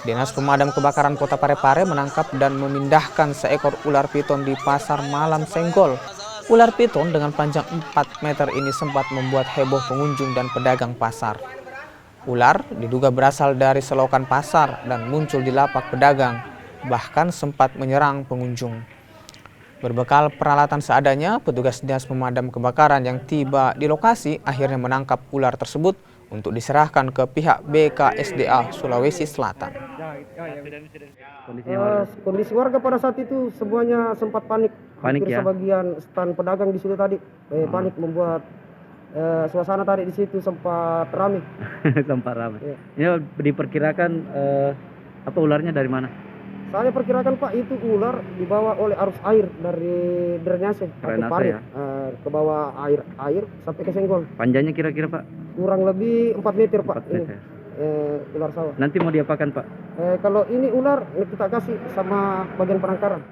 Dinas Pemadam Kebakaran Kota Parepare menangkap dan memindahkan seekor ular piton di Pasar Malam Senggol. Ular piton dengan panjang 4 meter ini sempat membuat heboh pengunjung dan pedagang pasar. Ular diduga berasal dari selokan pasar dan muncul di lapak pedagang, bahkan sempat menyerang pengunjung. Berbekal peralatan seadanya, petugas Dinas Pemadam Kebakaran yang tiba di lokasi akhirnya menangkap ular tersebut untuk diserahkan ke pihak BKSDA Sulawesi Selatan. Kondisi warga pada saat itu semuanya sempat panik. Panik ya? Sebagian stand pedagang di situ tadi panik, membuat suasana tadi di situ sempat ramai. Sempat ramai. Ya. Ini diperkirakan apa ularnya dari mana? Saya perkirakan Pak, itu ular dibawa oleh arus air dari drainase atau parit Ya? ke bawah air sampai ke Senggol. Panjangnya kira-kira Pak? Kurang lebih 4 meter Pak. 4 meter. Ular sawah. Nanti mau diapakan Pak? Kalau ini ular kita kasih sama bagian penangkaran.